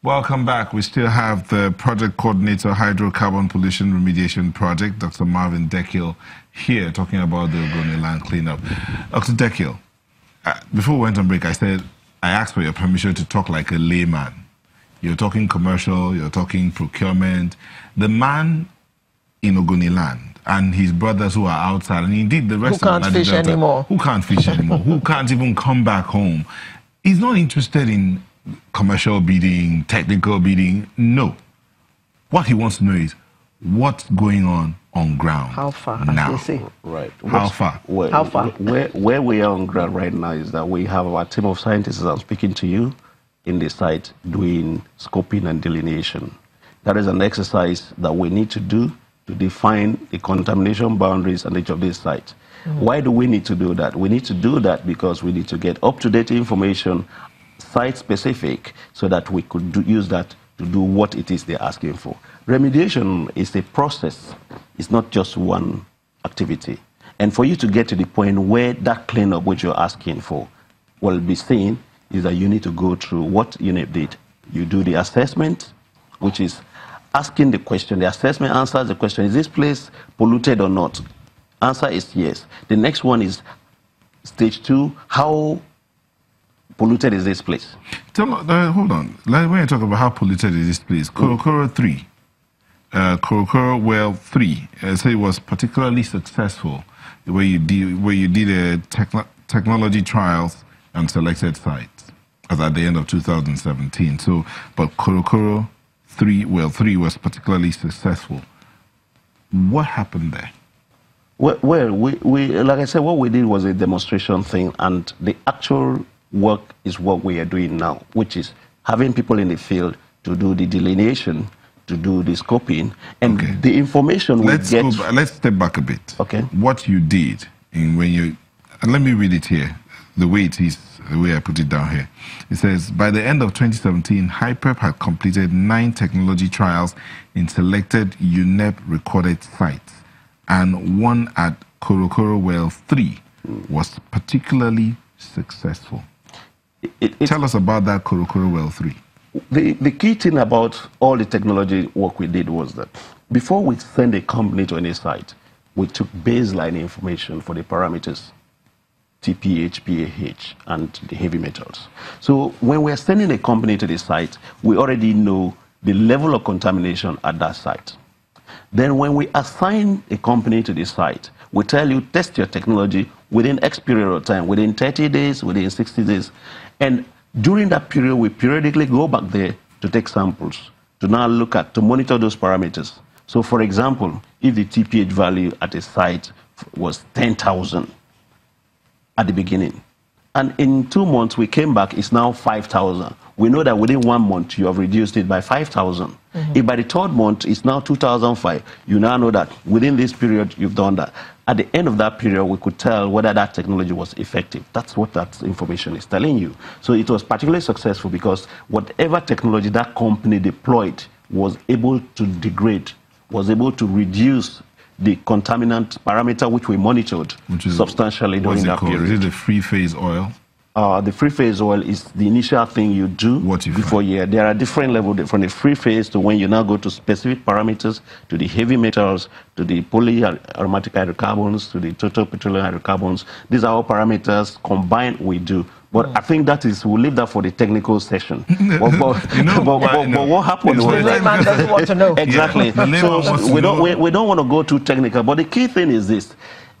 Welcome back. We still have the project coordinator, Hydrocarbon Pollution Remediation Project, Dr. Marvin Dekil, here talking about the Ogoni land cleanup. Dr. Dekil, before we went on break, I asked for your permission to talk like a layman. You're talking commercial, you're talking procurement. The man in Ogoni land and his brothers who are outside, and indeed the rest of the who can't fish anymore, who can't even come back home, he's not interested in commercial bidding, technical bidding. No. What he wants to know is what's going on ground. How far now? You see? Right. How far? How far? Where we are on ground right now is that we have our team of scientists that I'm speaking to you in the site doing scoping and delineation. That is an exercise that we need to do to define the contamination boundaries on each of these sites. Why do we need to do that? We need to do that because we need to get up-to-date information, site-specific, so that we could use that to do what it is they're asking for. Remediation is a process. It's not just one activity. And for you to get to the point where that cleanup which you're asking for will be seen is that you need to go through what UNEP did. You do the assessment, which is asking the question. The assessment answers the question, is this place polluted or not? Answer is yes. The next one is stage 2, how polluted is this place? Hold on. When you talk about how polluted is this place, Pt.3, well 3, say it was particularly successful where you did technology trials on selected sites as at the end of 2017. So, but Pt.3, well 3 was particularly successful. What happened there? Well, like I said, what we did was a demonstration thing, and the actual work is what we are doing now, which is having people in the field to do the delineation, to do the scoping, and the information we get. Let's step back a bit. Okay. What you did, and let me read it here, the way it is, the way I put it down here. It says, by the end of 2017, HYPEP had completed 9 technology trials in selected UNEP recorded sites, and one at Pt.3 well 3 was particularly successful. Tell us about that Pt.3 well 3. The key thing about all the technology work we did was that before we send a company to any site, we took baseline information for the parameters, TPH, PAH, and the heavy metals. So when we're sending a company to the site, we already know the level of contamination at that site. Then when we assign a company to the site, we tell you, test your technology within X period of time, within 30 days, within 60 days. And during that period, we periodically go back there to take samples, to now look at, to monitor those parameters. So for example, if the TPH value at a site was 10,000 at the beginning, and in 2 months we came back, it's now 5,000. We know that within 1 month you have reduced it by 5,000. If by the 3rd month it's now 2,005, you now know that within this period you've done that. At the end of that period, we could tell whether that technology was effective. That's what that information is telling you. So it was particularly successful because whatever technology that company deployed was able to degrade, was able to reduce the contaminant parameter which we monitored substantially during that period. Is it the free-phase oil? The free-phase oil is the initial thing you do before you. There are different levels from the free-phase to when you now go to specific parameters, to the heavy metals, to the polyaromatic hydrocarbons, to the total petroleum hydrocarbons. These are all parameters combined we do. But I think we'll leave that for the technical session. but what happened was... The layman doesn't want to know. Exactly. Yeah, so we don't want to go too technical. But the key thing is this.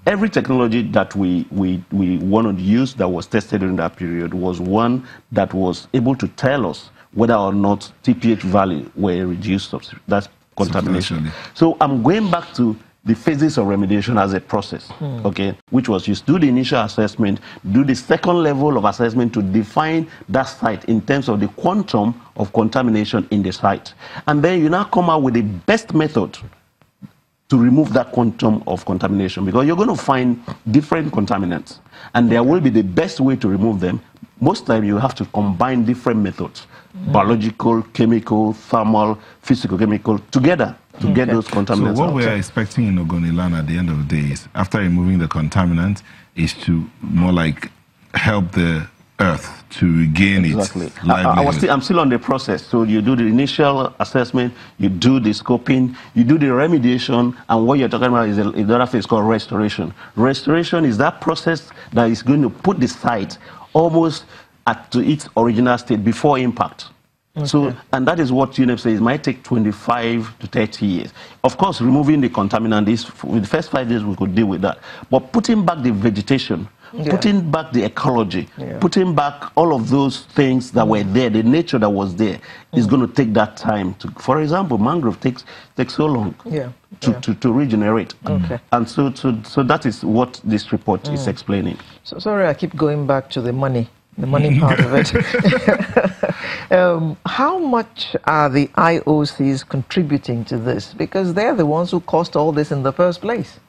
Every technology that we wanted to use that was tested during that period was one that was able to tell us whether or not TPH value were reduced. That's contamination. So I'm going back to the phases of remediation as a process, okay, which was you do the initial assessment, do the second level of assessment to define that site in terms of the quantum of contamination in the site. And then you now come out with the best method to remove that quantum of contamination, because you're going to find different contaminants, and there will be the best way to remove them. Most time you have to combine different methods, biological, chemical, thermal, physical-chemical, together to get those contaminants. So what we're expecting in Ogoni land at the end of the day is, after removing the contaminant, is to more like help the earth to regain Exactly. its livelihood. I'm still on the process. So you do the initial assessment, you do the scoping, you do the remediation, and what you're talking about is another phase called restoration. Restoration is that process that is going to put the site almost to its original state before impact. Okay. So, and that is what UNEP says it might take 25 to 30 years. Of course, removing the contaminant with the first 5 years we could deal with that. But putting back the vegetation, putting back the ecology, putting back all of those things that were there, the nature that was there, is going to take that time. For example, mangrove takes so long to regenerate. Okay. And so that is what this report is explaining. So sorry, I keep going back to the money part of it. How much are the IOCs contributing to this? Because they're the ones who caused all this in the first place.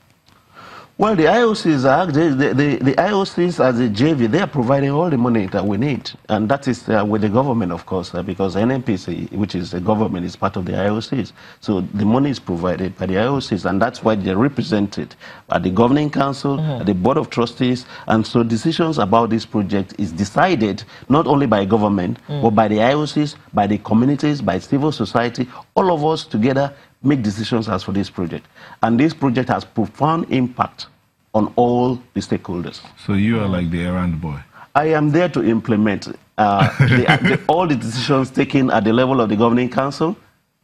Well, the IOCs are the IOCs as a JV. They are providing all the money that we need, and that is with the government, of course, because NNPC, which is the government, is part of the IOCs. So the money is provided by the IOCs, and that's why they're represented at the governing council, at the board of trustees, and so decisions about this project is decided not only by government, but by the IOCs, by the communities, by civil society. All of us together make decisions as for this project. And this project has profound impact on all the stakeholders. So you are like the errand boy? I am there to implement all the decisions taken at the level of the governing council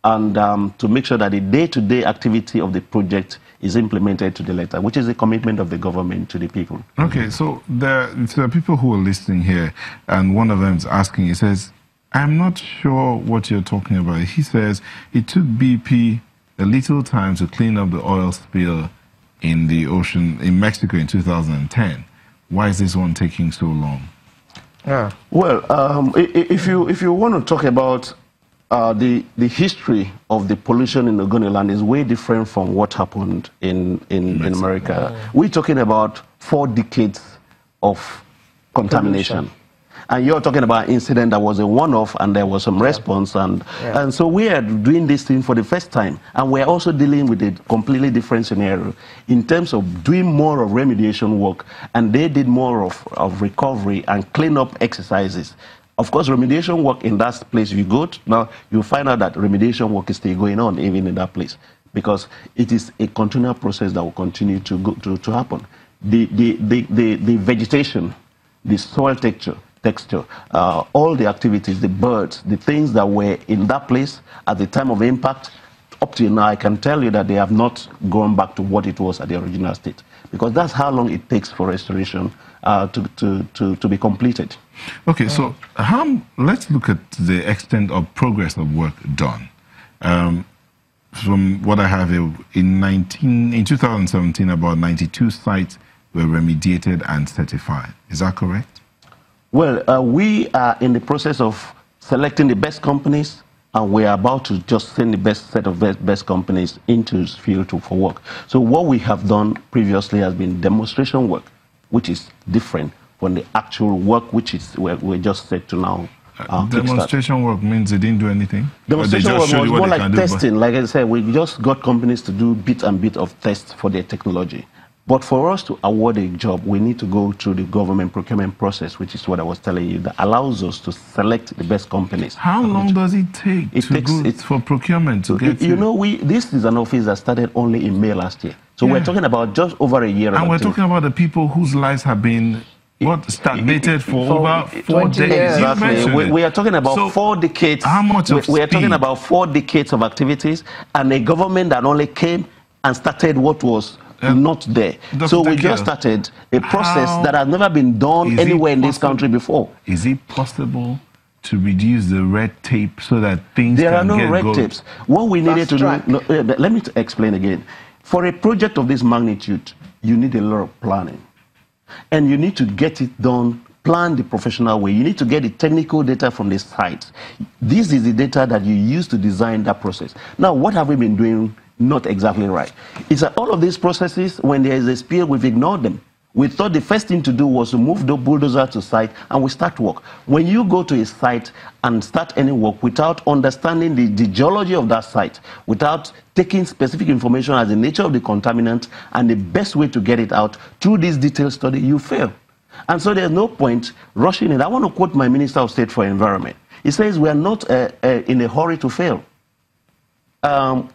and to make sure that the day-to-day activity of the project is implemented to the letter, which is a commitment of the government to the people. Okay, so there are people who are listening here, and one of them is asking, he says, I'm not sure what you're talking about. He says, it took BP a little time to clean up the oil spill in the ocean in Mexico in 2010. Why is this one taking so long? Yeah. Well, if you want to talk about the history of the pollution in the Ogoni land is way different from what happened in America. We're talking about 4 decades of contamination. And you're talking about an incident that was a one-off and there was some response. And so we are doing this thing for the first time. And we're also dealing with a completely different scenario in terms of doing more of remediation work. And they did more of recovery and cleanup exercises. Of course, remediation work in that place you go to, now you'll find out that remediation work is still going on even in that place because it is a continual process that will continue to happen. The vegetation, the soil texture, all the activities, the birds, the things that were in that place at the time of impact, up to now, I can tell you that they have not gone back to what it was at the original state, because that's how long it takes for restoration to be completed. Okay, so let's look at the extent of progress of work done. From what I have here, in 2017, about 92 sites were remediated and certified. Is that correct? Well, we are in the process of selecting the best companies, and we are about to just send the best set of best companies into the field for work. So what we have done previously has been demonstration work, which is different from the actual work, which is we're just set to now. Demonstration work means they didn't do anything? Demonstration work was more like testing. Like I said, we just got companies to do bit of tests for their technology. But for us to award a job, we need to go through the government procurement process, which is what I was telling you, that allows us to select the best companies. How long does it take for procurement to get You know, this is an office that started only in May last year. So we're talking about just over a year. And we're talking about the people whose lives have been stagnated for over 4 decades. Exactly. We are talking about 4 decades. How much of We are talking about 4 decades of activities, and a government that only came and started what was not there. So we just started a process that has never been done anywhere in this country before. Is it possible to reduce the red tape so that things There are can no get red going? tapes. What we needed to do, let me explain again. For a project of this magnitude, you need a lot of planning. And you need to get it done, plan the professional way. You need to get the technical data from the site. This is the data that you use to design that process. Now, what have we been doing not exactly right? It's that all of these processes, when there is a spill, we've ignored them. We thought the first thing to do was to move the bulldozer to site and we start work. When you go to a site and start any work without understanding the geology of that site, without taking specific information as the nature of the contaminant and the best way to get it out through this detailed study, you fail. And so there's no point rushing it. I want to quote my Minister of State for Environment. He says we are not in a hurry to fail. Usman